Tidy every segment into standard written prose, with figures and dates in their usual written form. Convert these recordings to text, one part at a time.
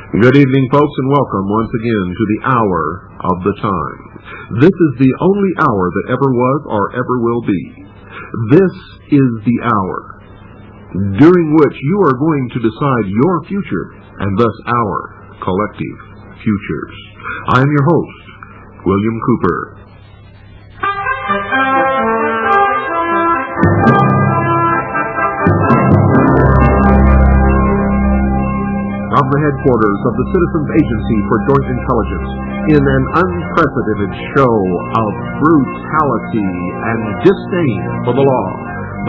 Good evening, folks, and welcome once again to the Hour of the Time. This is the only hour that ever was or ever will be. This is the hour during which you are going to decide your future and thus our collective futures. I am your host, William Cooper. From the headquarters of the Citizens Agency for Joint Intelligence, in an unprecedented show of brutality and disdain for the law,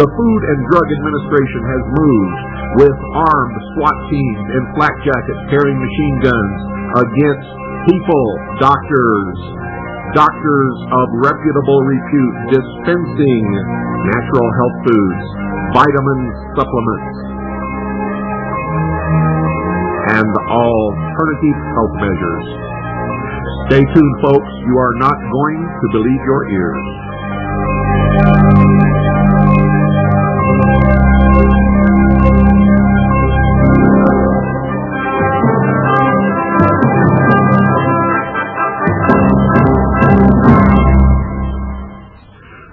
the Food and Drug Administration has moved with armed SWAT teams in flak jackets carrying machine guns against people, doctors of reputable repute dispensing natural health foods, vitamin supplements, and alternative health measures. Stay tuned, folks. You are not going to believe your ears.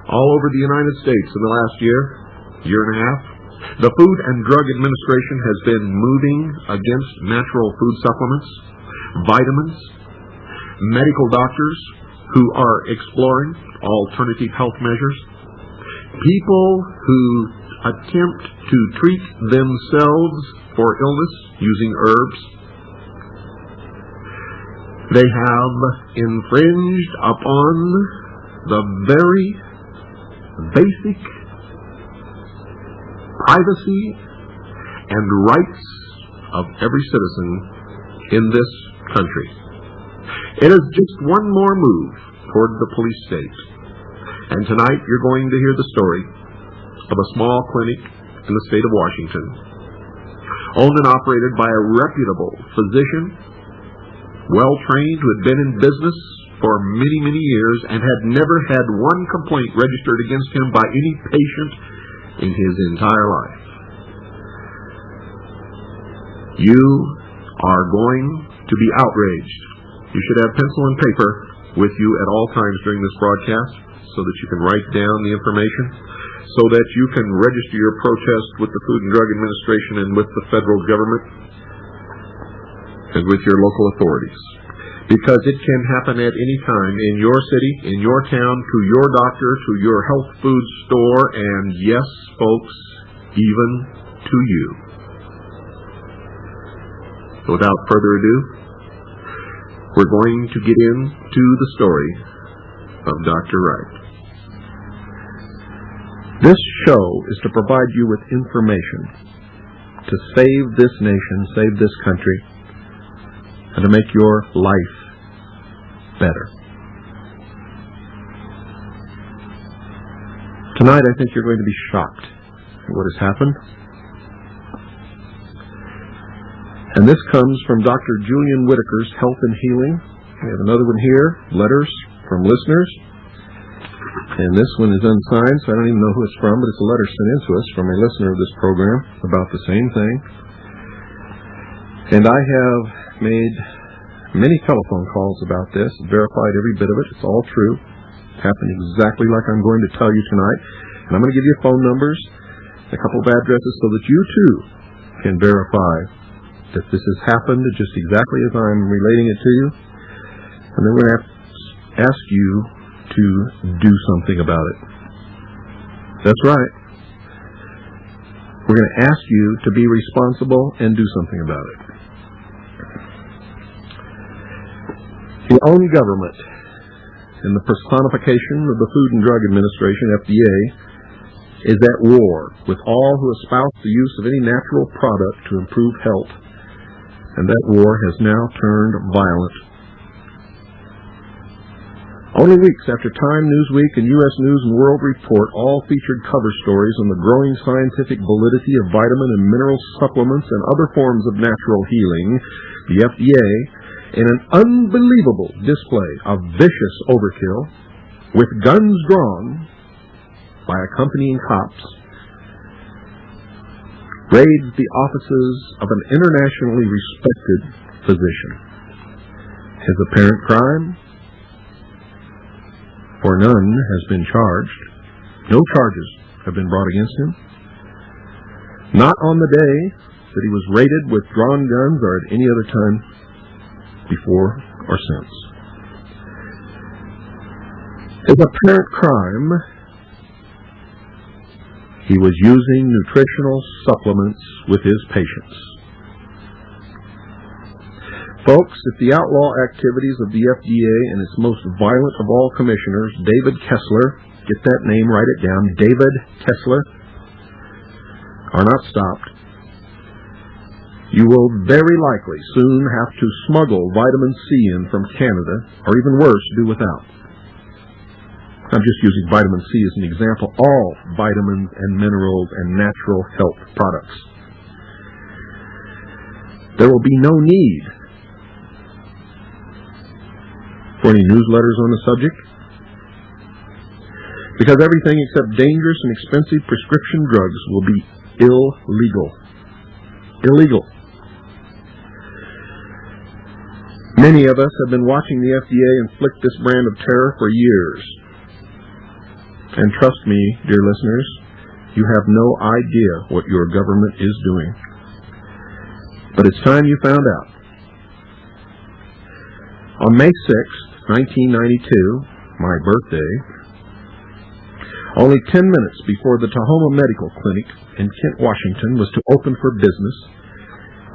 All over the United States in the last year and a half, the Food and Drug Administration has been moving against natural food supplements, vitamins, medical doctors who are exploring alternative health measures, people who attempt to treat themselves for illness using herbs. They have infringed upon the very basic privacy and rights of every citizen in this country. It is just one more move toward the police state. And tonight you're going to hear the story of a small clinic in the state of Washington, owned and operated by a reputable physician, well-trained, who had been in business for many, many years and had never had one complaint registered against him by any patient in his entire life. You are going to be outraged. You should have pencil and paper with you at all times during this broadcast so that you can write down the information, so that you can register your protest with the Food and Drug Administration and with the federal government and with your local authorities. Because it can happen at any time in your city, in your town, to your doctor, to your health food store, and yes, folks, even to you. Without further ado, we're going to get into the story of Dr. Wright. This show is to provide you with information to save this nation, save this country, and to make your life better. Tonight, I think you're going to be shocked at what has happened. And this comes from Dr. Julian Whitaker's Health and Healing. We have another one here, letters from listeners. And this one is unsigned, so I don't even know who it's from, but it's a letter sent in to us from a listener of this program about the same thing. And I have made many telephone calls about this, verified every bit of it. It's all true. It happened exactly like I'm going to tell you tonight. And I'm going to give you phone numbers, a couple of addresses, so that you too can verify that this has happened just exactly as I'm relating it to you. And then we're going to ask you to do something about it. That's right. We're going to ask you to be responsible and do something about it. The own government and the personification of the Food and Drug Administration, FDA, is at war with all who espouse the use of any natural product to improve health, and that war has now turned violent. Only weeks after Time, Newsweek, and U.S. News and World Report all featured cover stories on the growing scientific validity of vitamin and mineral supplements and other forms of natural healing, the FDA, in an unbelievable display of vicious overkill, with guns drawn by accompanying cops, raids the offices of an internationally respected physician. His apparent crime? For none has been charged. No charges have been brought against him. Not on the day that he was raided with drawn guns or at any other time before or since. His apparent crime: he was using nutritional supplements with his patients. Folks, if the outlaw activities of the FDA and its most violent of all commissioners, David Kessler, get that name, write it down, David Kessler, are not stopped, you will very likely soon have to smuggle vitamin C in from Canada, or even worse, do without. I'm just using vitamin C as an example. All vitamins and minerals and natural health products. There will be no need for any newsletters on the subject, because everything except dangerous and expensive prescription drugs will be illegal. Illegal. Many of us have been watching the FDA inflict this brand of terror for years. And trust me, dear listeners, you have no idea what your government is doing. But it's time you found out. On May 6, 1992, my birthday, only 10 minutes before the Tahoma Medical Clinic in Kent, Washington was to open for business,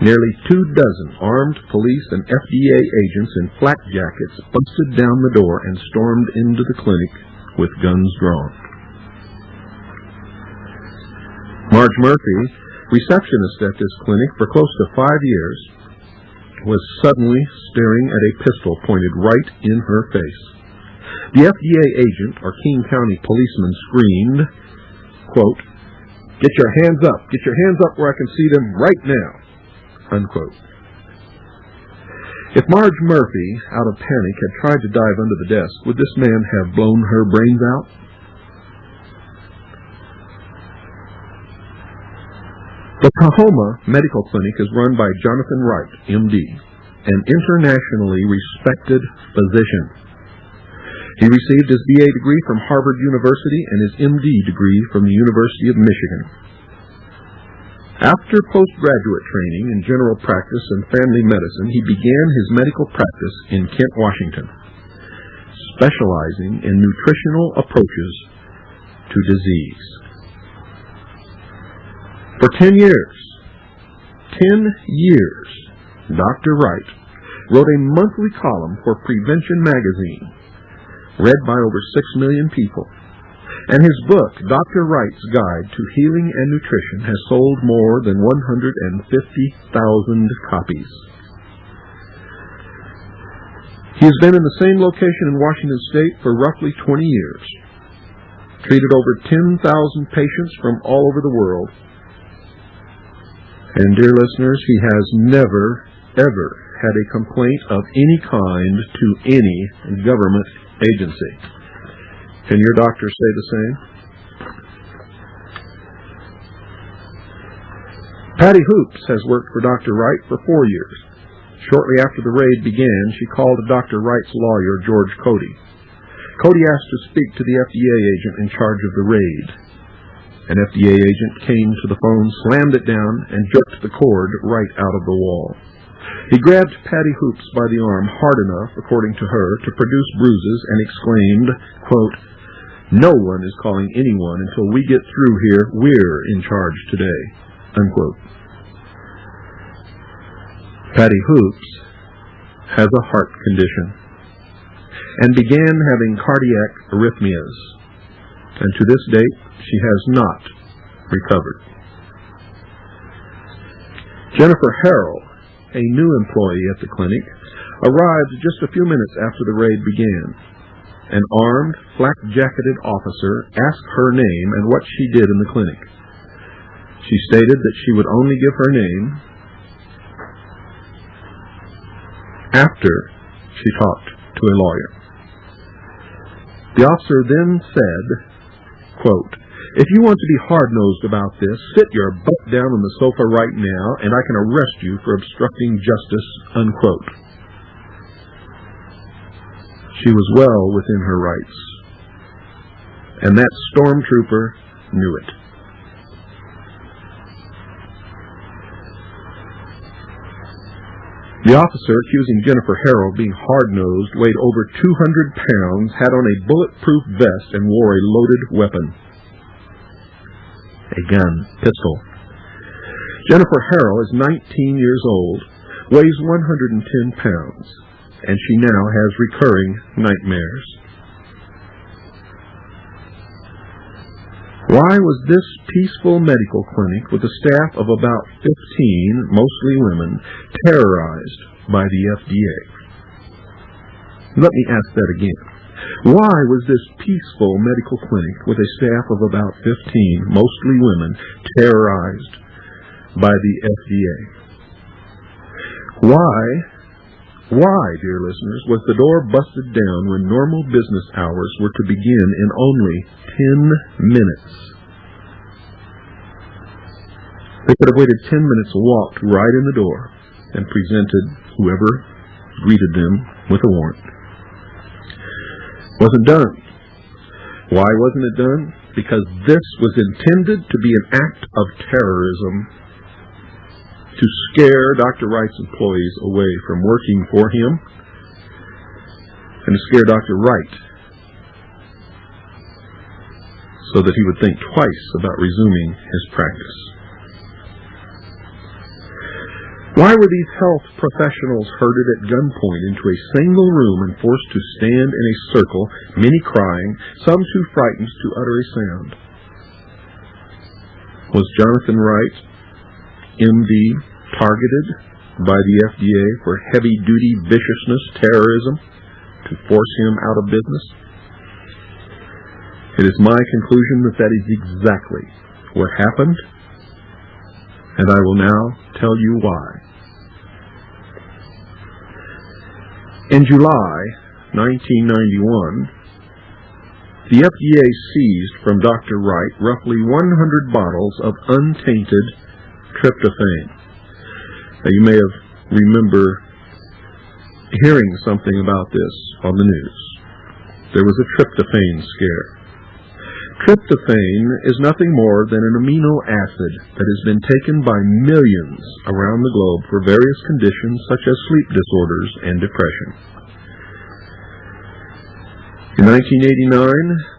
nearly 24 armed police and FDA agents in flak jackets busted down the door and stormed into the clinic with guns drawn. Marge Murphy, receptionist at this clinic for close to 5 years, was suddenly staring at a pistol pointed right in her face. The FDA agent, or King County policeman, screamed, quote, "Get your hands up! Get your hands up where I can see them right now!" Unquote. If Marge Murphy, out of panic, had tried to dive under the desk, would this man have blown her brains out? The Tahoma Medical Clinic is run by Jonathan Wright, M.D., an internationally respected physician. He received his BA degree from Harvard University and his MD degree from the University of Michigan. After postgraduate training in general practice and family medicine, he began his medical practice in Kent, Washington, specializing in nutritional approaches to disease. For 10 years, Dr. Wright wrote a monthly column for Prevention magazine, read by over 6 million people, and his book, Dr. Wright's Guide to Healing and Nutrition, has sold more than 150,000 copies. He has been in the same location in Washington State for roughly 20 years, treated over 10,000 patients from all over the world, and, dear listeners, he has never, ever had a complaint of any kind to any government agency. Can your doctor say the same? Patty Hoops has worked for Dr. Wright for 4 years. Shortly after the raid began, she called Dr. Wright's lawyer, George Cody. Cody asked to speak to the FDA agent in charge of the raid. An FDA agent came to the phone, slammed it down, and jerked the cord right out of the wall. He grabbed Patty Hoops by the arm hard enough, according to her, to produce bruises and exclaimed, quote, "No one is calling anyone until we get through here. We're in charge today," unquote. Patty Hoops has a heart condition and began having cardiac arrhythmias, and to this date she has not recovered. Jennifer Harrell, a new employee at the clinic, arrived just a few minutes after the raid began. An armed, flak-jacketed officer asked her name and what she did in the clinic. She stated that she would only give her name after she talked to a lawyer. The officer then said, quote, If you want to be hard-nosed about this, sit your butt down on the sofa right now, and I can arrest you for obstructing justice, unquote. She was well within her rights, and that stormtrooper knew it. The officer accusing Jennifer Harrell of being hard-nosed weighed over 200 pounds, had on a bulletproof vest, and wore a loaded weapon. A gun, pistol. Jennifer Harrell is 19 years old, weighs 110 pounds, and she now has recurring nightmares. Why was this peaceful medical clinic with a staff of about 15, mostly women, terrorized by the FDA? Let me ask that again. Why was this peaceful medical clinic with a staff of about 15, mostly women, terrorized by the FDA? Why, dear listeners, was the door busted down when normal business hours were to begin in only 10 minutes? They could have waited 10 minutes and walked right in the door and presented whoever greeted them with a warrant. Wasn't done. Why wasn't it done? Because this was intended to be an act of terrorism to scare Dr. Wright's employees away from working for him and to scare Dr. Wright so that he would think twice about resuming his practice. Why were these health professionals herded at gunpoint into a single room and forced to stand in a circle, many crying, some too frightened to utter a sound? Was Jonathan Wright, MD, targeted by the FDA for heavy-duty viciousness, terrorism, to force him out of business? It is my conclusion that that is exactly what happened, and I will now tell you why. In July 1991, the FDA seized from Dr. Wright roughly 100 bottles of untainted tryptophan. Now, you may have remember hearing something about this on the news. There was a tryptophan scare. Tryptophan is nothing more than an amino acid that has been taken by millions around the globe for various conditions such as sleep disorders and depression. In 1989,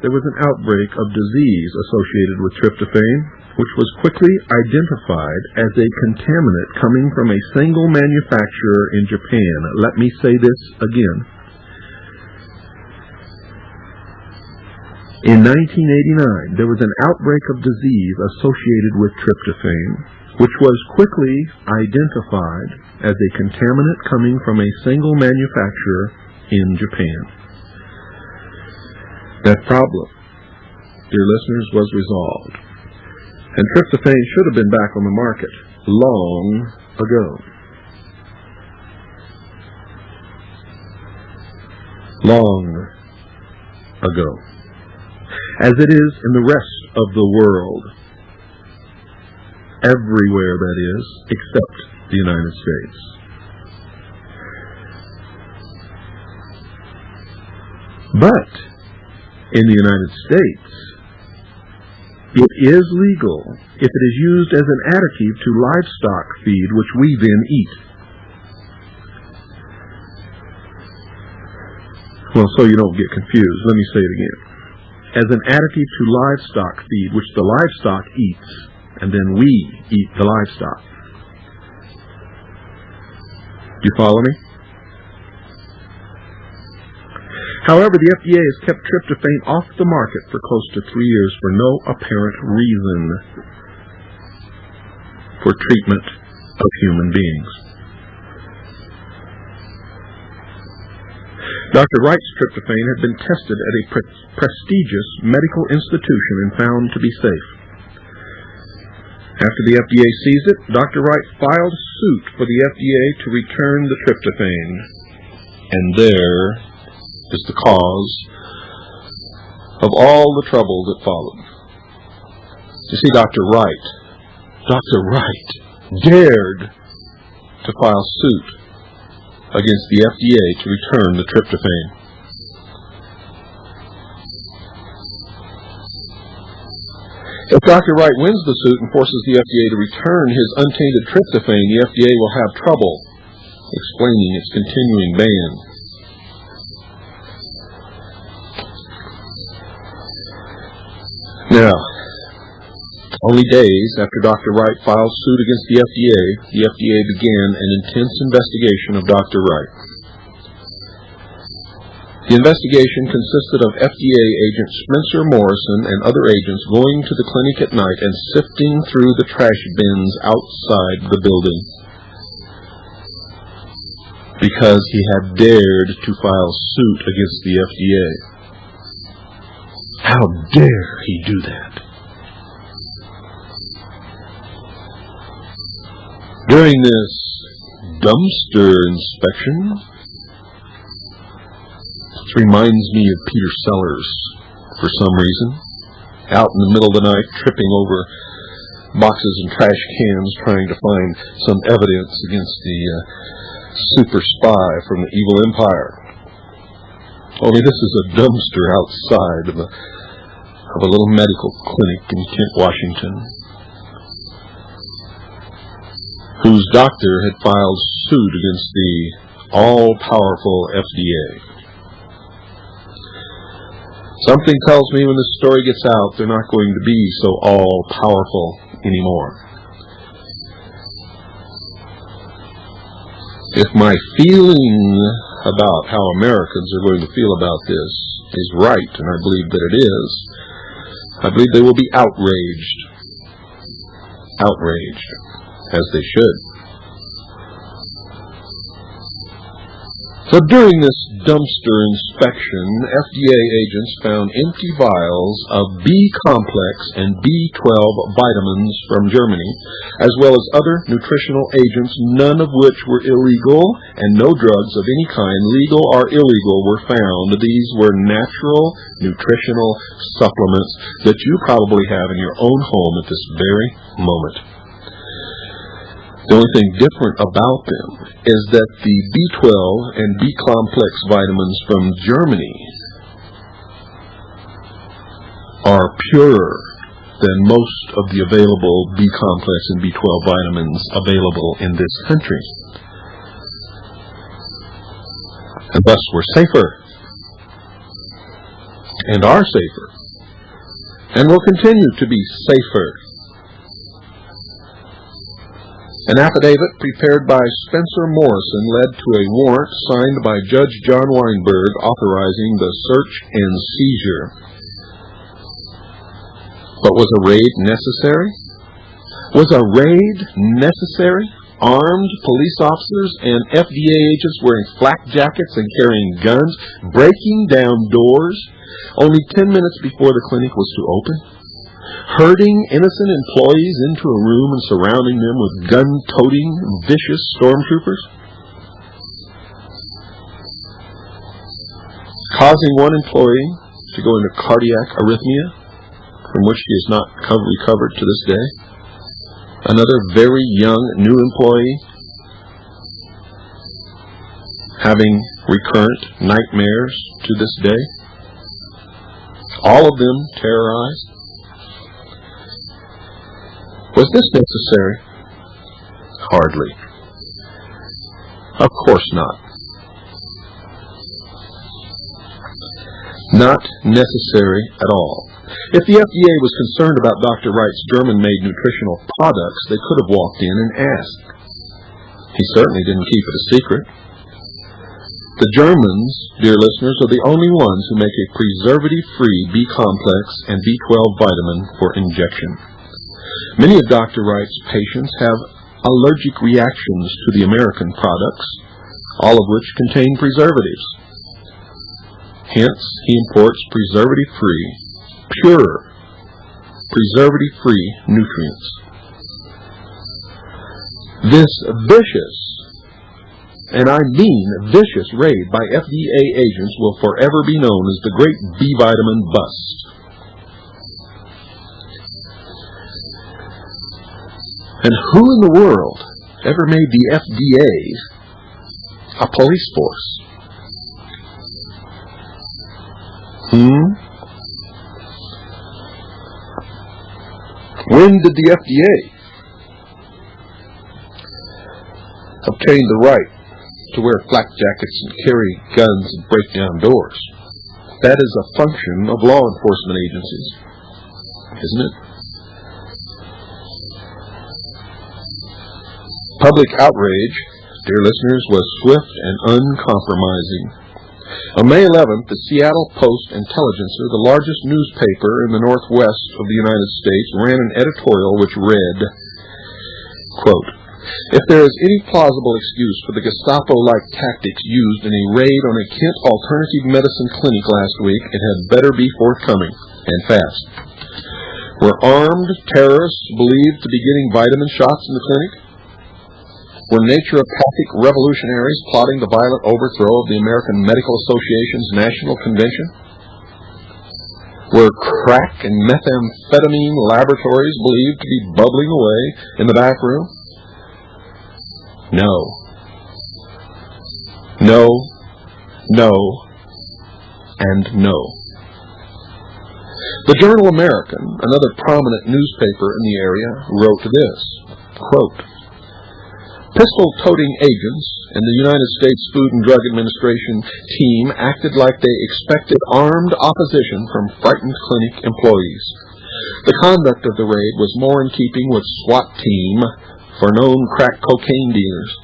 there was an outbreak of disease associated with tryptophan, which was quickly identified as a contaminant coming from a single manufacturer in Japan. Let me say this again. In 1989, there was an outbreak of disease associated with tryptophan, which was quickly identified as a contaminant coming from a single manufacturer in Japan. That problem, dear listeners, was resolved, and tryptophan should have been back on the market long ago. Long ago. As it is in the rest of the world, everywhere that is, except the United States. But in the United States, it is legal if it is used as an additive to livestock feed, which we then eat. Well, so you don't get confused, let me say it again. As an additive to livestock feed, which the livestock eats, and then we eat the livestock. Do you follow me? However, the FDA has kept tryptophan off the market for close to 3 years for no apparent reason for treatment of human beings. Dr. Wright's tryptophan had been tested at a prestigious medical institution and found to be safe. After the FDA seized it, Dr. Wright filed suit for the FDA to return the tryptophan. And there is the cause of all the trouble that followed. You see, Dr. Wright dared to file suit against the FDA to return the tryptophan. If Dr. Wright wins the suit and forces the FDA to return his untainted tryptophan, the FDA will have trouble explaining its continuing ban. Now, only days after Dr. Wright filed suit against the FDA began an intense investigation of Dr. Wright. The investigation consisted of FDA agent Spencer Morrison and other agents going to the clinic at night and sifting through the trash bins outside the building, because he had dared to file suit against the FDA. How dare he do that? During this dumpster inspection, this reminds me of Peter Sellers for some reason, out in the middle of the night tripping over boxes and trash cans trying to find some evidence against the super spy from the evil empire. Only this is a dumpster outside of a little medical clinic in Kent, Washington, whose doctor had filed suit against the all-powerful FDA. Something tells me when this story gets out, they're not going to be so all-powerful anymore. If my feeling about how Americans are going to feel about this is right, and I believe that it is, I believe they will be outraged, as they should. So during this dumpster inspection, FDA agents found empty vials of B-complex and B12 vitamins from Germany, as well as other nutritional agents, none of which were illegal, and no drugs of any kind, legal or illegal, were found. These were natural nutritional supplements that you probably have in your own home at this very moment. The only thing different about them is that the B12 and B-complex vitamins from Germany are purer than most of the available B-complex and B12 vitamins available in this country. And thus we're safer. And are safer. And will continue to be safer. An affidavit prepared by Spencer Morrison led to a warrant signed by Judge John Weinberg authorizing the search and seizure. But was a raid necessary? Was a raid necessary? Armed police officers and FDA agents wearing flak jackets and carrying guns, breaking down doors only 10 minutes before the clinic was to open? Herding innocent employees into a room and surrounding them with gun-toting, vicious stormtroopers? Causing one employee to go into cardiac arrhythmia, from which he has not recovered to this day. Another very young new employee having recurrent nightmares to this day. All of them terrorized. Was this necessary? Hardly. Of course not. Not necessary at all. If the FDA was concerned about Dr. Wright's German-made nutritional products, they could have walked in and asked. He certainly didn't keep it a secret. The Germans, dear listeners, are the only ones who make a preservative-free B-complex and B12 vitamin for injection. Many of Dr. Wright's patients have allergic reactions to the American products, all of which contain preservatives. Hence, he imports preservative-free, pure, preservative-free nutrients. This vicious, and I mean vicious, raid by FDA agents will forever be known as the Great B-Vitamin Bust. And who in the world ever made the FDA a police force? When did the FDA obtain the right to wear flak jackets and carry guns and break down doors? That is a function of law enforcement agencies, isn't it? Public outrage, dear listeners, was swift and uncompromising. On May 11th, the Seattle Post-Intelligencer, the largest newspaper in the northwest of the United States, ran an editorial which read, quote, "If there is any plausible excuse for the Gestapo-like tactics used in a raid on a Kent alternative medicine clinic last week, it had better be forthcoming, and fast. Were armed terrorists believed to be getting vitamin shots in the clinic? Were naturopathic revolutionaries plotting the violent overthrow of the American Medical Association's National Convention? Were crack and methamphetamine laboratories believed to be bubbling away in the back room? No. No, no, and no." The Journal American, another prominent newspaper in the area, wrote this, quote, "Pistol-toting agents in the United States Food and Drug Administration team acted like they expected armed opposition from frightened clinic employees. The conduct of the raid was more in keeping with SWAT team for known crack cocaine dealers.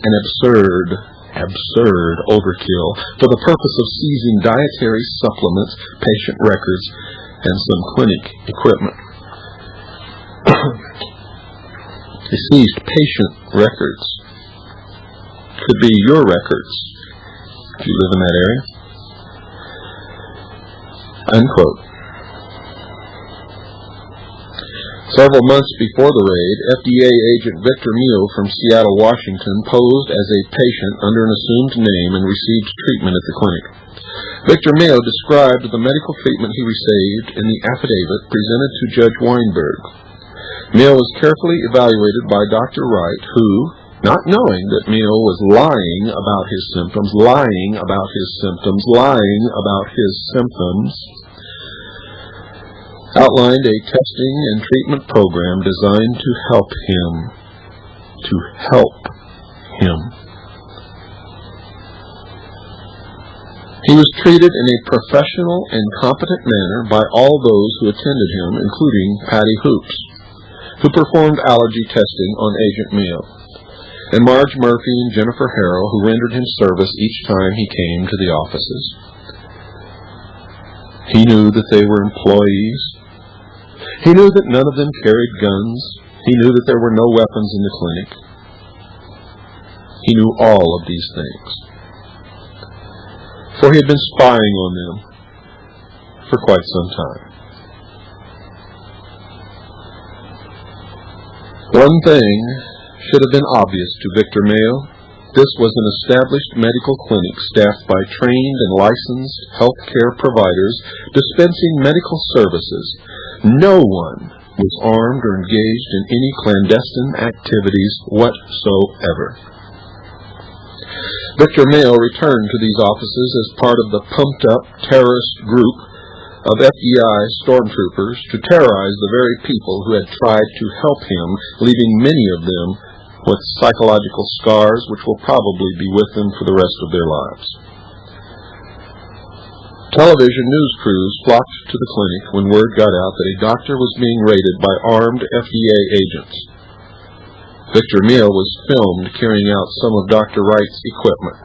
An absurd overkill for the purpose of seizing dietary supplements, patient records, and some clinic equipment." They seized patient records. Could be your records if you live in that area. Unquote. Several months before the raid, FDA agent Victor Mio from Seattle, Washington, posed as a patient under an assumed name and received treatment at the clinic. Victor Mio described the medical treatment he received in the affidavit presented to Judge Weinberg. Mio was carefully evaluated by Dr. Wright, who, not knowing that Mio was lying about his symptoms, outlined a testing and treatment program designed to help him. He was treated in a professional and competent manner by all those who attended him, including Patty Hoops, who performed allergy testing on Agent Mio, and Marge Murphy and Jennifer Harrell, who rendered him service each time he came to the offices. He knew that they were employees. He knew that none of them carried guns. He knew that there were no weapons in the clinic. He knew all of these things, for he had been spying on them for quite some time. One thing should have been obvious to Victor Mio. This was an established medical clinic staffed by trained and licensed healthcare providers dispensing medical services. No one was armed or engaged in any clandestine activities whatsoever. Victor Mio returned to these offices as part of the pumped-up terrorist group of FBI stormtroopers to terrorize the very people who had tried to help him, leaving many of them with psychological scars which will probably be with them for the rest of their lives. Television news crews flocked to the clinic when word got out that a doctor was being raided by armed FDA agents. Victor Mio was filmed carrying out some of Dr. Wright's equipment.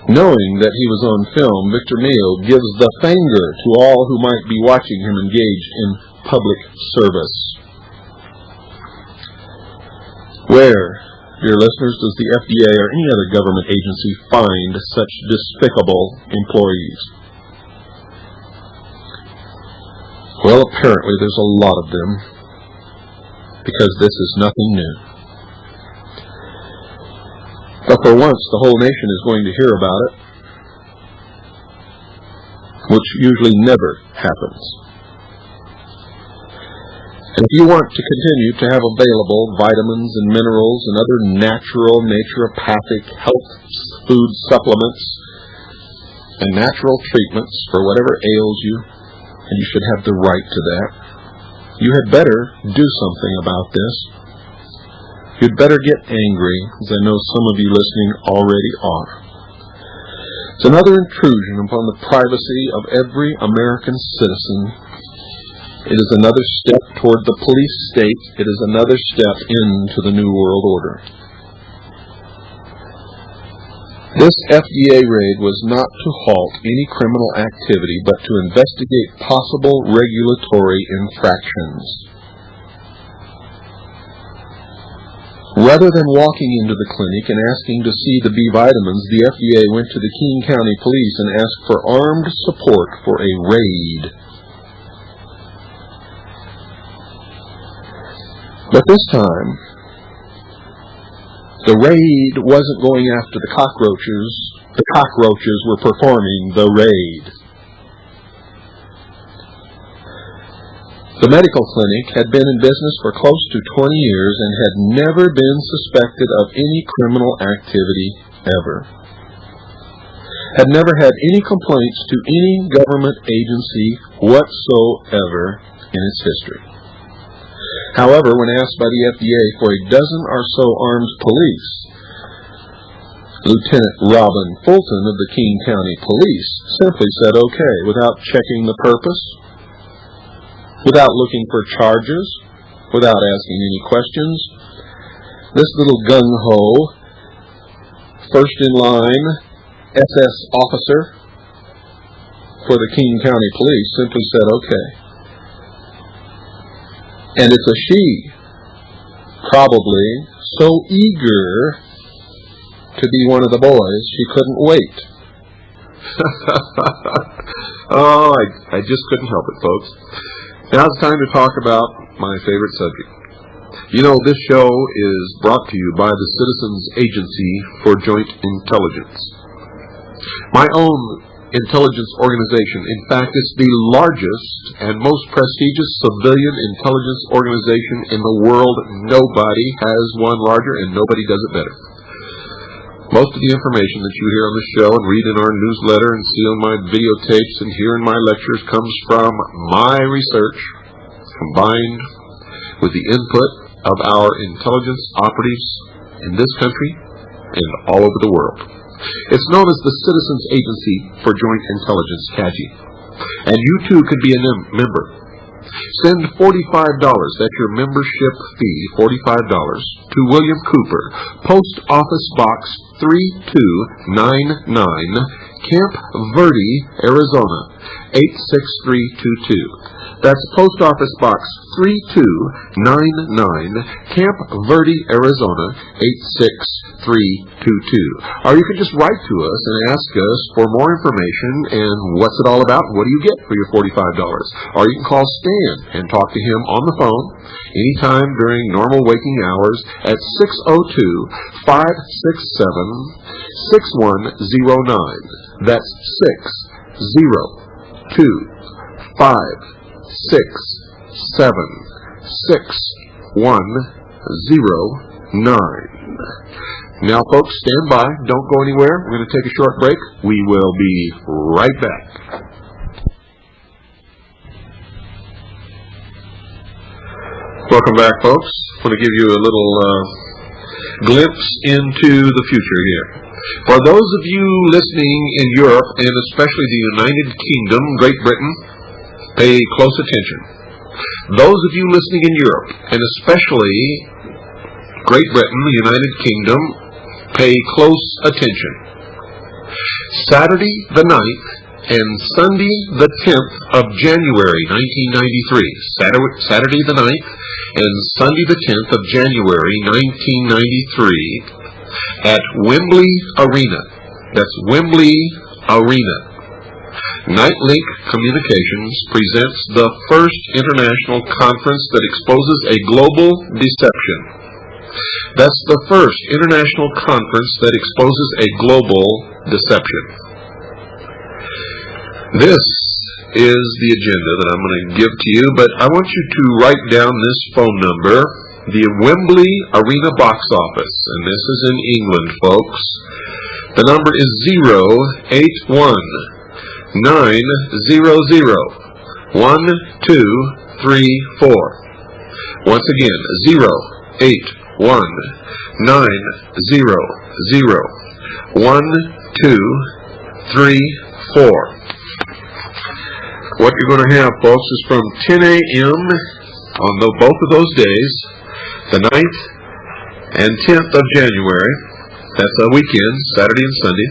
Knowing that he was on film, Victor Mio gives the finger to all who might be watching him engaged in public service. Where, dear listeners, does the FDA or any other government agency find such despicable employees? Well, apparently there's a lot of them, because this is nothing new. But for once, the whole nation is going to hear about it, which usually never happens. And if you want to continue to have available vitamins and minerals and other natural, naturopathic health food supplements and natural treatments for whatever ails you, and you should have the right to that, you had better do something about this. You'd better get angry, as I know some of you listening already are. It's another intrusion upon the privacy of every American citizen. It is another step toward the police state. It is another step into the New World Order. This FDA raid was not to halt any criminal activity, but to investigate possible regulatory infractions. Rather than walking into the clinic and asking to see the B vitamins, the FDA went to the King County Police and asked for armed support for a raid. But this time, the raid wasn't going after the cockroaches. The cockroaches were performing the raid. The medical clinic had been in business for close to 20 years and had never been suspected of any criminal activity ever. Had never had any complaints to any government agency whatsoever in its history. However, when asked by the FDA for a dozen or so armed police, Lieutenant Robin Fulton of the King County Police simply said okay, without checking the purpose, without looking for charges, without asking any questions. This little gung-ho, first-in-line SS officer for the King County Police simply said okay. And it's a she, probably so eager to be one of the boys, she couldn't wait. Oh, I just couldn't help it, folks. Now it's time to talk about my favorite subject. You know, this show is brought to you by the Citizens Agency for Joint Intelligence. My own intelligence organization. In fact, it's the largest and most prestigious civilian intelligence organization in the world. Nobody has one larger, and nobody does it better. Most of the information that you hear on the show and read in our newsletter and see on my videotapes and hear in my lectures comes from my research, combined with the input of our intelligence operatives in this country and all over the world. It's known as the Citizens Agency for Joint Intelligence, CAJI. And you too could be a member. Send $45, that's your membership fee, $45, to William Cooper, Post Office Box 3299, Camp Verde, Arizona, 86322. That's Post Office Box 3299, Camp Verde, Arizona, 86322. Or you can just write to us and ask us for more information and what's it all about, what do you get for your $45. Or you can call Stan and talk to him on the phone anytime during normal waking hours at 602-567-6109. That's 602-567-6109. Now, folks, stand by. Don't go anywhere. We're going to take a short break. We will be right back. Welcome back, folks. I want to give you a little glimpse into the future here. For those of you listening in Europe, and especially the United Kingdom, Great Britain, pay close attention. Those of you listening in Europe, and especially Great Britain, the United Kingdom, pay close attention. Saturday the 9th and Sunday the 10th of January 1993. Saturday the 9th and Sunday the 10th of January 1993 at Wembley Arena. That's Wembley Arena. Nightlink Communications presents the first international conference that exposes a global deception. That's the first international conference that exposes a global deception. This is the agenda that I'm going to give to you, but I want you to write down this phone number, the Wembley Arena box office, and this is in England, folks. The number is 081-900-1234. Once again, 081-900-1234. What you're going to have, folks, is from 10 a.m. on both of those days, the 9th and 10th of January. That's a weekend, Saturday and Sunday.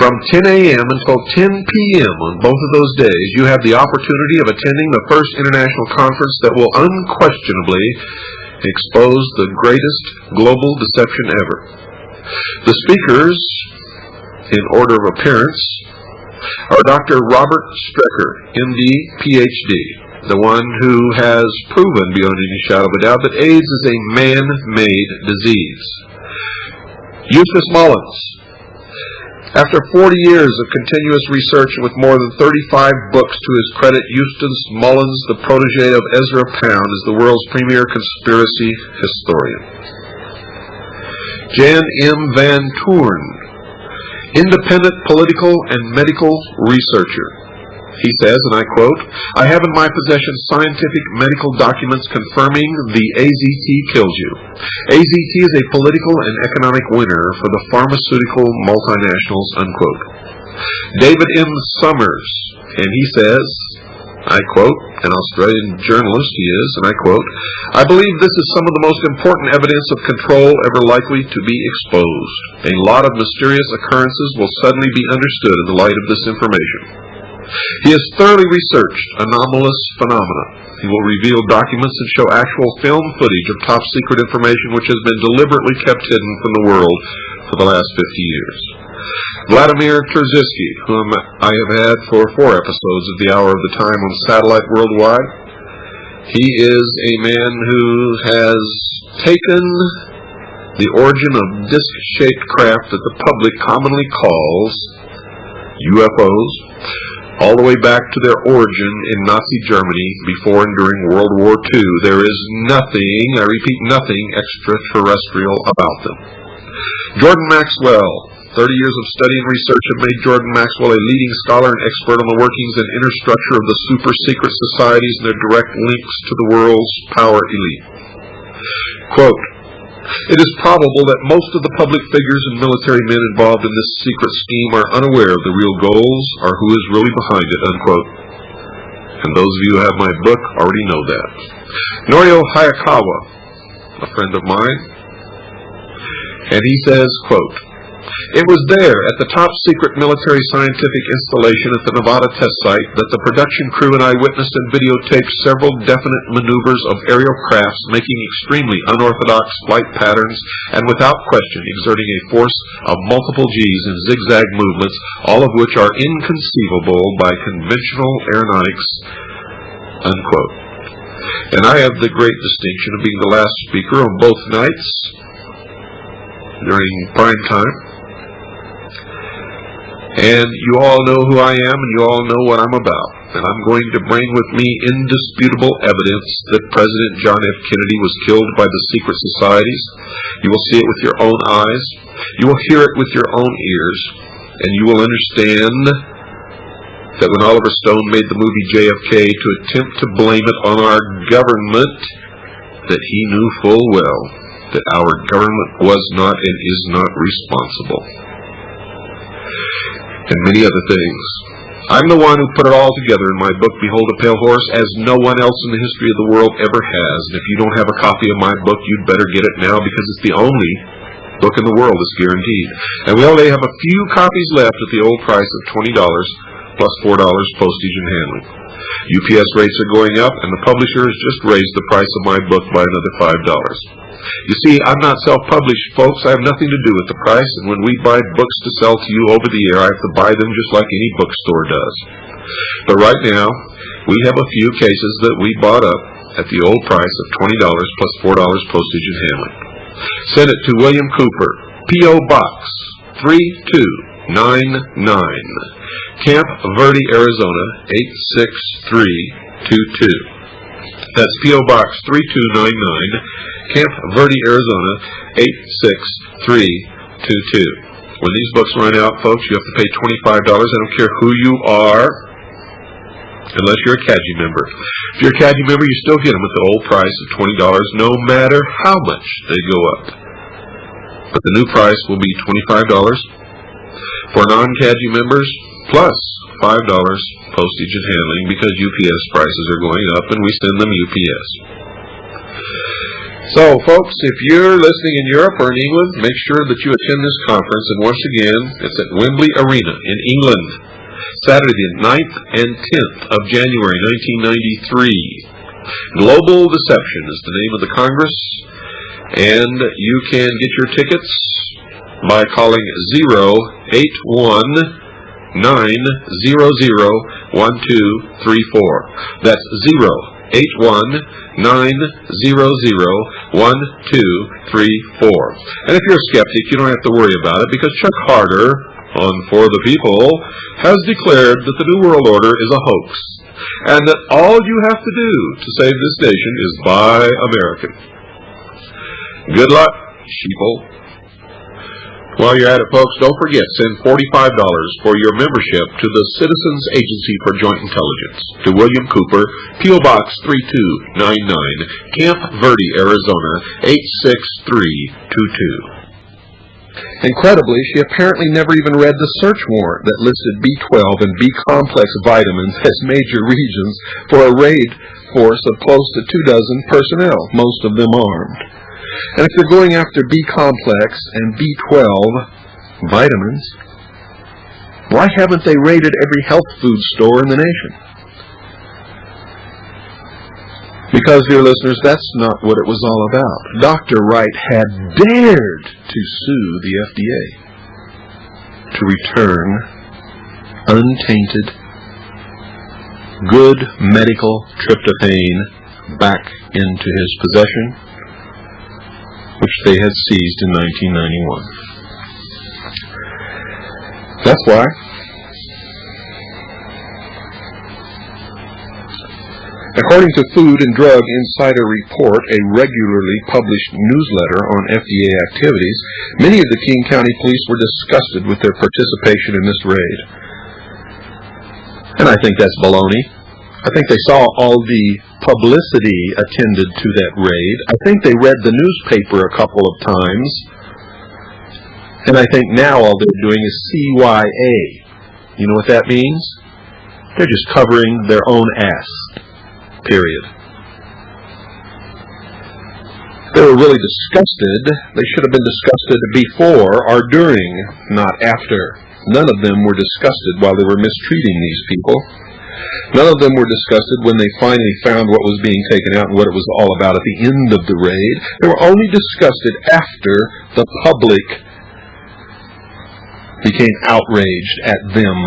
From 10 a.m. until 10 p.m. on both of those days, you have the opportunity of attending the first international conference that will unquestionably expose the greatest global deception ever. The speakers, in order of appearance, are Dr. Robert Strecker, M.D., Ph.D., the one who has proven beyond any shadow of a doubt that AIDS is a man-made disease. Eustace Mullins, after 40 years of continuous research and with more than 35 books to his credit, Eustace Mullins, the protege of Ezra Pound, is the world's premier conspiracy historian. Jan M. Van Toorn, independent political and medical researcher. He says, and I quote, "I have in my possession scientific medical documents confirming the AZT kills you. AZT is a political and economic winner for the pharmaceutical multinationals," unquote. David M. Summers, and he says, I quote, an Australian journalist he is, and I quote, "I believe this is some of the most important evidence of control ever likely to be exposed. A lot of mysterious occurrences will suddenly be understood in the light of this information. He has thoroughly researched anomalous phenomena. He will reveal documents and show actual film footage of top-secret information which has been deliberately kept hidden from the world for the last 50 years. Vladimir Terziski, whom I have had for 4 episodes of the Hour of the Time on satellite worldwide. He is a man who has taken the origin of disc-shaped craft that the public commonly calls UFOs, all the way back to their origin in Nazi Germany before and during World War II. There is nothing, I repeat, nothing extraterrestrial about them. Jordan Maxwell. 30 years of study and research have made Jordan Maxwell a leading scholar and expert on the workings and inner structure of the super-secret societies and their direct links to the world's power elite. Quote, "It is probable that most of the public figures and military men involved in this secret scheme are unaware of the real goals or who is really behind it," unquote. And those of you who have my book already know that. Norio Hayakawa, a friend of mine, and he says, quote, "It was there at the top secret military scientific installation at the Nevada test site that the production crew and I witnessed and videotaped several definite maneuvers of aerial crafts making extremely unorthodox flight patterns and without question exerting a force of multiple G's in zigzag movements, all of which are inconceivable by conventional aeronautics," unquote. And I have the great distinction of being the last speaker on both nights during prime time. And you all know who I am, and you all know what I'm about. And I'm going to bring with me indisputable evidence that President John F. Kennedy was killed by the secret societies. You will see it with your own eyes. You will hear it with your own ears. And you will understand that when Oliver Stone made the movie JFK to attempt to blame it on our government, that he knew full well that our government was not and is not responsible. And many other things. I'm the one who put it all together in my book, Behold a Pale Horse, as no one else in the history of the world ever has. And if you don't have a copy of my book, you'd better get it now, because it's the only book in the world that's guaranteed. And we only have a few copies left at the old price of $20 plus $4 postage and handling. UPS rates are going up, and the publisher has just raised the price of my book by another $5. You see, I'm not self-published, folks. I have nothing to do with the price, and when we buy books to sell to you over the air, I have to buy them just like any bookstore does. But right now, we have a few cases that we bought up at the old price of $20 plus $4 postage and handling. Send it to William Cooper, P.O. Box Camp Verde, Arizona 86322. That's P.O. Box 3299, Camp Verde, Arizona 86322. When these books run out, folks, you have to pay $25. I don't care who you are, unless you're a CAGI member. If you're a CAGI member, you still get them at the old price of $20, no matter how much they go up. But the new price will be $25 for non-CAGI members, plus $5 postage and handling, because UPS prices are going up and we send them UPS. So, folks, if you're listening in Europe or in England, make sure that you attend this conference. And once again, it's at Wembley Arena in England, Saturday the 9th and 10th of January 1993. Global Deception is the name of the Congress, and you can get your tickets by calling 081-900-1234. That's 081-900-1234. And if you're a skeptic, you don't have to worry about it, because Chuck Harder on For the People has declared that the New World Order is a hoax, and that all you have to do to save this nation is buy American. Good luck, sheeple. While you're at it, folks, don't forget, send $45 for your membership to the Citizens Agency for Joint Intelligence, to William Cooper, P.O. Box 3299, Camp Verde, Arizona 86322. Incredibly, she apparently never even read the search warrant that listed B12 and B-complex vitamins as major reasons for a raid force of close to 24 personnel, most of them armed. And if they're going after B-complex and B12 vitamins, why haven't they raided every health food store in the nation? Because, dear listeners, that's not what it was all about. Dr. Wright had dared to sue the FDA to return untainted, good medical tryptophan back into his possession, which they had seized in 1991. That's why. According to Food and Drug Insider Report, a regularly published newsletter on FDA activities, many of the King County Police were disgusted with their participation in this raid. And I think that's baloney. I think they saw all the publicity attended to that raid. I think they read the newspaper a couple of times. And I think now all they're doing is CYA. You know what that means? They're just covering their own ass. Period. They were really disgusted. They should have been disgusted before or during, not after. None of them were disgusted while they were mistreating these people. None of them were disgusted when they finally found what was being taken out and what it was all about at the end of the raid. They were only disgusted after the public became outraged at them.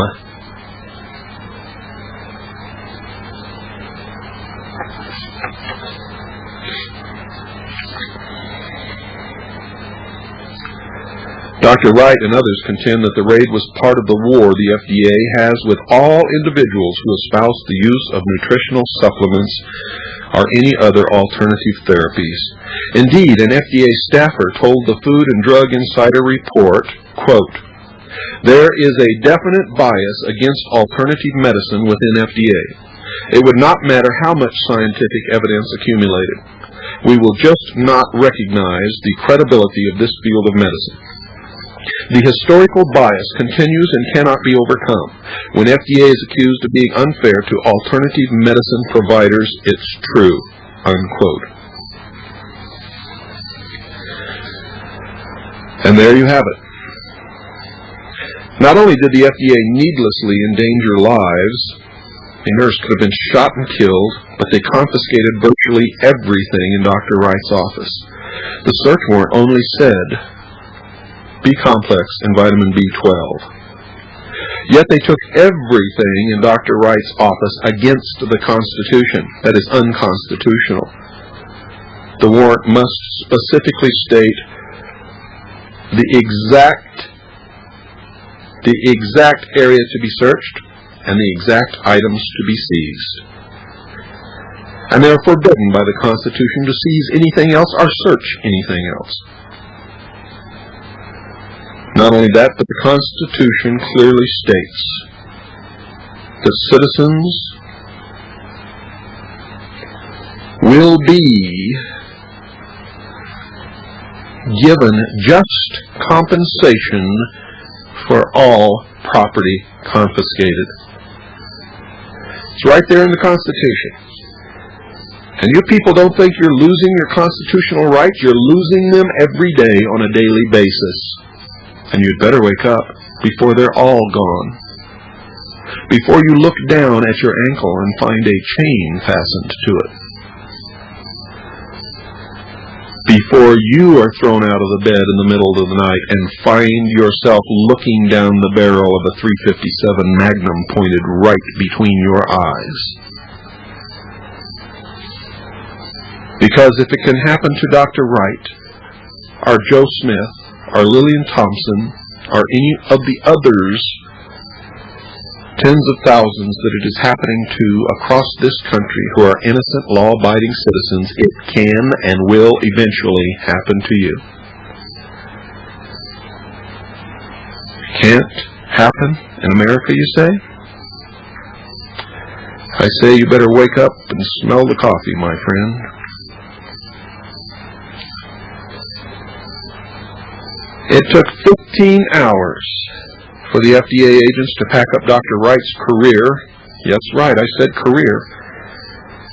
Dr. Wright and others contend that the raid was part of the war the FDA has with all individuals who espouse the use of nutritional supplements or any other alternative therapies. Indeed, an FDA staffer told the Food and Drug Insider Report, quote, "There is a definite bias against alternative medicine within FDA. It would not matter how much scientific evidence accumulated. We will just not recognize the credibility of this field of medicine. The historical bias continues and cannot be overcome. When FDA is accused of being unfair to alternative medicine providers, it's true." Unquote. And there you have it. Not only did the FDA needlessly endanger lives, a nurse could have been shot and killed, but they confiscated virtually everything in Dr. Wright's office. The search warrant only said B-complex and vitamin B12. Yet they took everything in Dr. Wright's office against the Constitution. That is unconstitutional. The warrant must specifically state the the exact area to be searched, and the exact items to be seized. And they are forbidden by the Constitution to seize anything else or search anything else. Not only that, but the Constitution clearly states that citizens will be given just compensation for all property confiscated. It's right there in the Constitution. And you people don't think you're losing your constitutional rights. You're losing them every day on a daily basis. And you'd better wake up before they're all gone. Before you look down at your ankle and find a chain fastened to it. Before you are thrown out of the bed in the middle of the night and find yourself looking down the barrel of a .357 Magnum pointed right between your eyes. Because if it can happen to Dr. Wright, or Joe Smith, or Lillian Thompson, or any of the others, tens of thousands that it is happening to across this country who are innocent, law-abiding citizens, it can and will eventually happen to you. Can't happen in America, you say? I say you better wake up and smell the coffee, my friend. It took 15 hours for the FDA agents to pack up Dr. Wright's career, yes, right, I said career,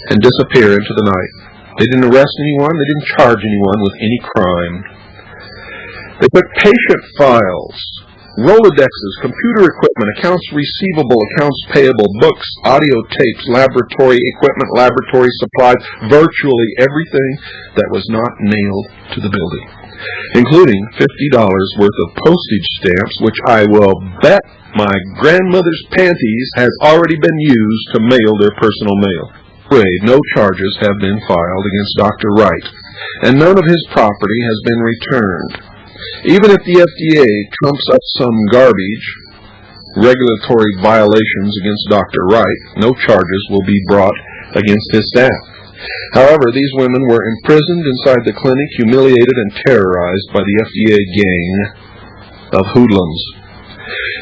and disappear into the night. They didn't arrest anyone. They didn't charge anyone with any crime. They took patient files, Rolodexes, computer equipment, accounts receivable, accounts payable, books, audio tapes, laboratory equipment, laboratory supplies, virtually everything that was not nailed to the building, including $50 worth of postage stamps, which I will bet my grandmother's panties has already been used to mail their personal mail. No charges have been filed against Dr. Wright, and none of his property has been returned. Even if the FDA trumps up some garbage, regulatory violations against Dr. Wright, no charges will be brought against his staff. However, these women were imprisoned inside the clinic, humiliated and terrorized by the FDA gang of hoodlums.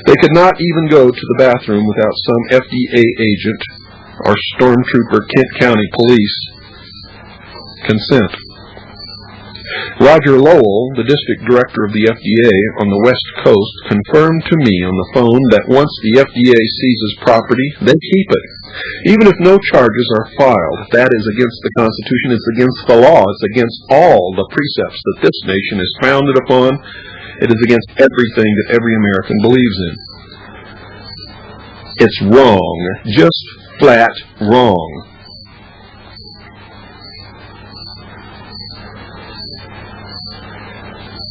They could not even go to the bathroom without some FDA agent or stormtrooper Kent County Police consent. Roger Lowell, the district director of the FDA on the West Coast, confirmed to me on the phone that once the FDA seizes property, they keep it. Even if no charges are filed, that is against the Constitution, it's against the law, it's against all the precepts that this nation is founded upon. It is against everything that every American believes in. It's wrong, just flat wrong.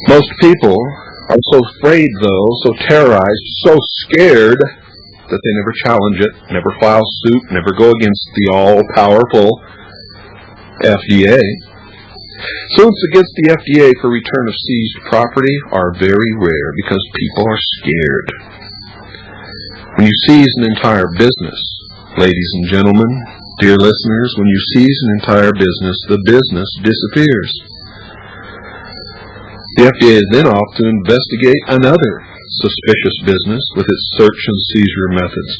Most people are so afraid, though, so terrorized, so scared, that they never challenge it, never file suit, never go against the all-powerful FDA. Suits against the FDA for return of seized property are very rare because people are scared. When you seize an entire business, ladies and gentlemen, dear listeners, when you seize an entire business, the business disappears. The FDA is then off to investigate another suspicious business with its search and seizure methods.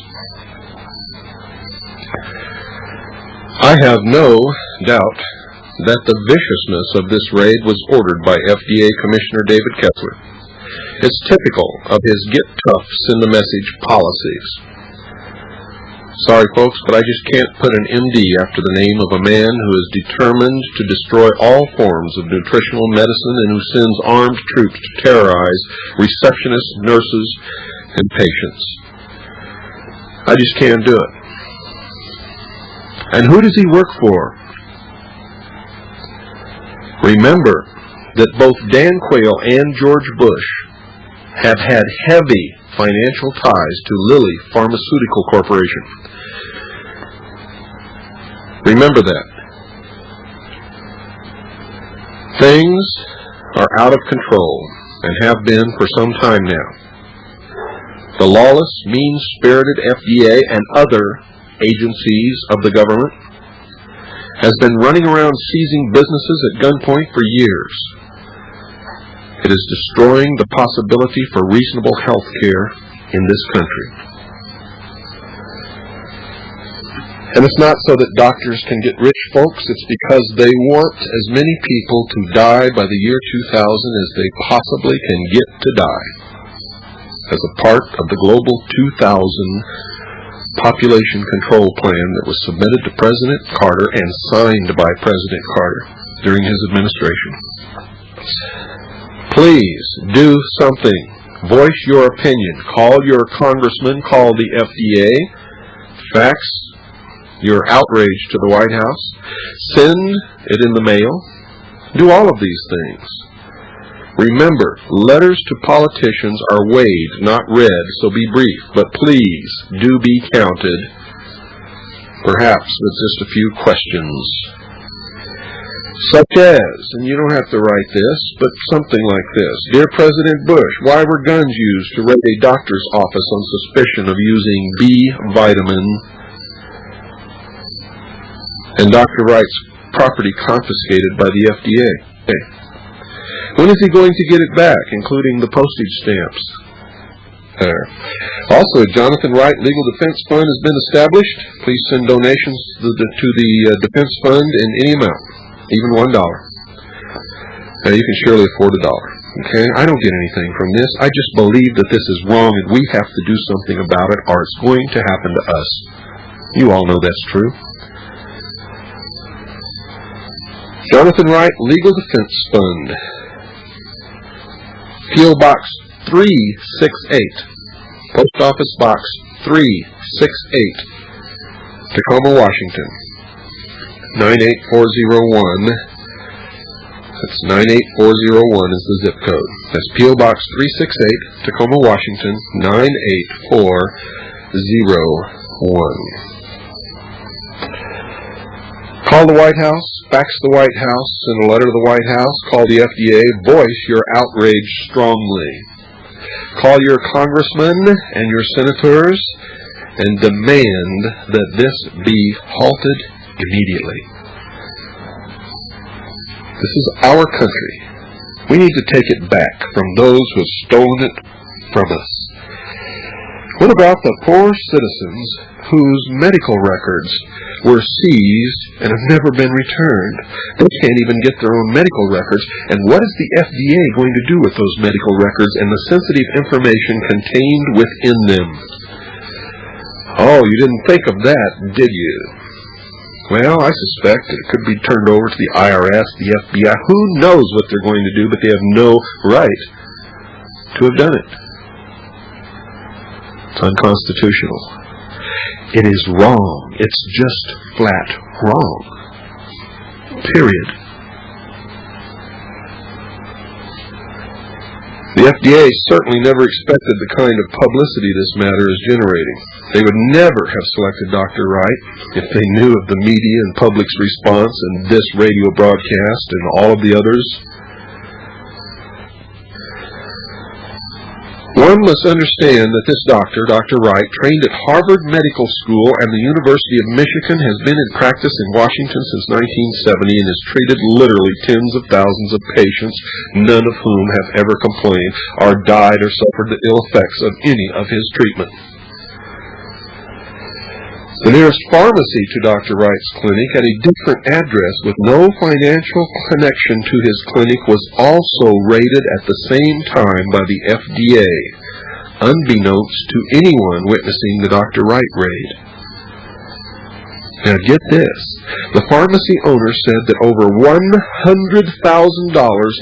I have no doubt that the viciousness of this raid was ordered by FDA Commissioner David Kessler. It's typical of his get tough, send a message policies. Sorry, folks, but I just can't put an MD after the name of a man who is determined to destroy all forms of nutritional medicine and who sends armed troops to terrorize receptionists, nurses, and patients. I just can't do it. And who does he work for? Remember that both Dan Quayle and George Bush have had heavy financial ties to Lilly Pharmaceutical Corporation. Remember that. Things are out of control and have been for some time now. The lawless, mean-spirited FDA and other agencies of the government has been running around seizing businesses at gunpoint for years. It is destroying the possibility for reasonable health care in this country. And it's not so that doctors can get rich, folks. It's because they want as many people to die by the year 2000 as they possibly can get to die, as a part of the Global 2000 population control plan that was submitted to President Carter and signed by President Carter during his administration. Please do something. Voice your opinion. Call your congressman. Call the FDA. Fax your outrage to the White House. Send it in the mail. Do all of these things. Remember, letters to politicians are weighed, not read, so be brief, but please do be counted, perhaps with just a few questions. Such as, and you don't have to write this, but something like this. Dear President Bush, why were guns used to raid a doctor's office on suspicion of using B vitamin and Dr. Wright's property confiscated by the FDA? When is he going to get it back, including the postage stamps? Also, a Jonathan Wright Legal Defense Fund has been established. Please send donations to the Defense Fund in any amount, even $1. Now, you can surely afford $1. Okay? I don't get anything from this. I just believe that this is wrong and we have to do something about it or it's going to happen to us. You all know that's true. Jonathan Wright Legal Defense Fund. P.O. Box 368, Post Office Box 368, Tacoma, Washington, 98401. That's 98401 is the zip code. That's P.O. Box 368, Tacoma, Washington, 98401. Call the White House, fax the White House, send a letter to the White House, call the FDA, voice your outrage strongly. Call your congressmen and your senators and demand that this be halted immediately. This is our country. We need to take it back from those who have stolen it from us. What about the poor citizens whose medical records were seized and have never been returned? They can't even get their own medical records. And what is the FDA going to do with those medical records and the sensitive information contained within them? Oh, you didn't think of that, did you? Well, I suspect that it could be turned over to the IRS, the FBI. Who knows what they're going to do, but they have no right to have done it. It's unconstitutional. It is wrong. It's just flat wrong. Period. The FDA certainly never expected the kind of publicity this matter is generating. They would never have selected Dr. Wright if they knew of the media and public's response and this radio broadcast and all of the others. One must understand that this doctor, Dr. Wright, trained at Harvard Medical School and the University of Michigan, has been in practice in Washington since 1970 and has treated literally tens of thousands of patients, none of whom have ever complained or died or suffered the ill effects of any of his treatment. The nearest pharmacy to Dr. Wright's clinic at a different address with no financial connection to his clinic was also raided at the same time by the FDA, unbeknownst to anyone witnessing the Dr. Wright raid. Now get this. The pharmacy owner said that over $100,000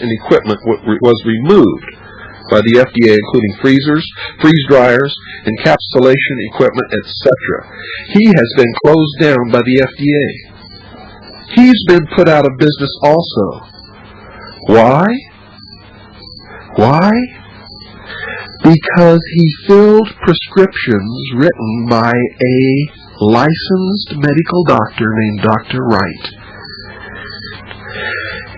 in equipment was removed by the FDA, including freezers, freeze dryers, encapsulation equipment, etc. He has been closed down by the FDA. He's been put out of business also. Why? Why? Because he filled prescriptions written by a licensed medical doctor named Dr. Wright.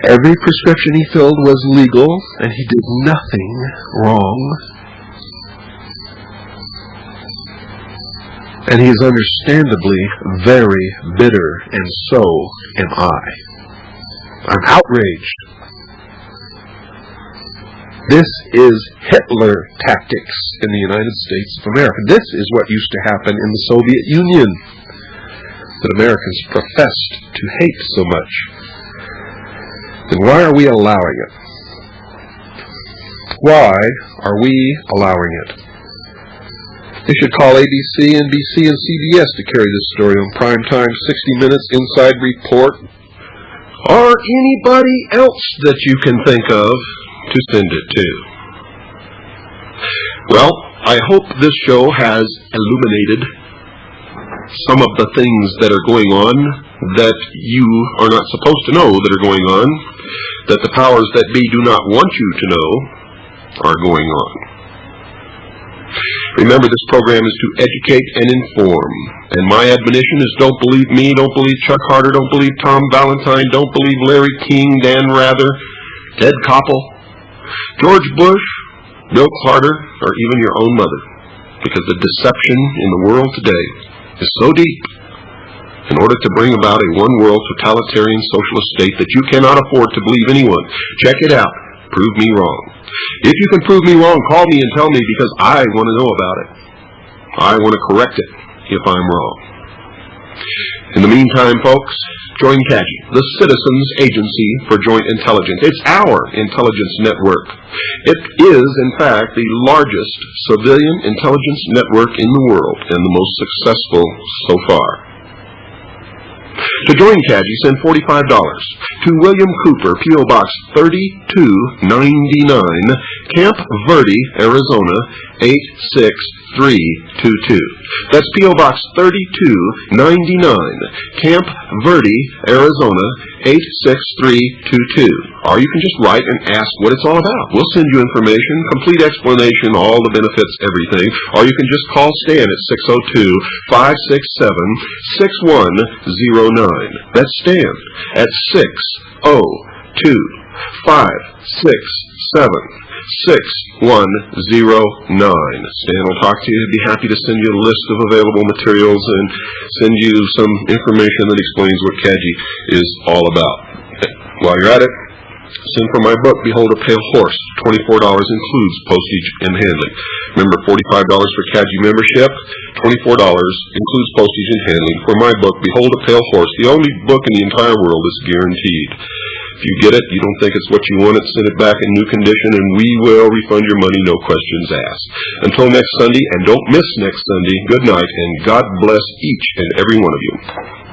Every prescription he filled was legal, and he did nothing wrong. And he is understandably very bitter, and so am I. I'm outraged. This is Hitler tactics in the United States of America. This is what used to happen in the Soviet Union that Americans professed to hate so much. Then why are we allowing it? Why are we allowing it? You should call ABC, NBC, and CBS to carry this story on primetime 60 Minutes Inside Report, or anybody else that you can think of to send it to. Well, I hope this show has illuminated some of the things that are going on that you are not supposed to know that are going on, that the powers that be do not want you to know are going on. Remember, this program is to educate and inform, and my admonition is don't believe me, don't believe Chuck Harder, don't believe Tom Valentine, don't believe Larry King, Dan Rather, Ted Koppel, George Bush, Bill Carter, or even your own mother, because the deception in the world today is so deep. In order to bring about a one-world totalitarian socialist state that you cannot afford to believe anyone. Check it out. Prove me wrong. If you can prove me wrong, call me and tell me, because I want to know about it. I want to correct it if I'm wrong. In the meantime, folks, join CAGI, the Citizens Agency for Joint Intelligence. It's our intelligence network. It is, in fact, the largest civilian intelligence network in the world and the most successful so far. To join CAGI, send $45 to William Cooper, P.O. Box 3299, Camp Verde, Arizona 86322. That's P.O. Box 3299, Camp Verde, Arizona 86322. Or you can just write and ask what it's all about. We'll send you information, complete explanation, all the benefits, everything. Or you can just call Stan at 602-567-6109. That's Stan at 602-567-6109. Stan will talk to you. He'd be happy to send you a list of available materials and send you some information that explains what CAGI is all about. While you're at it, send for my book, Behold a Pale Horse. $24 includes postage and handling. Remember, $45 for CAGI membership, $24 includes postage and handling for my book, Behold a Pale Horse, the only book in the entire world that's guaranteed. If you get it, you don't think it's what you wanted, send it back in new condition, and we will refund your money, no questions asked. Until next Sunday, and don't miss next Sunday, good night, and God bless each and every one of you.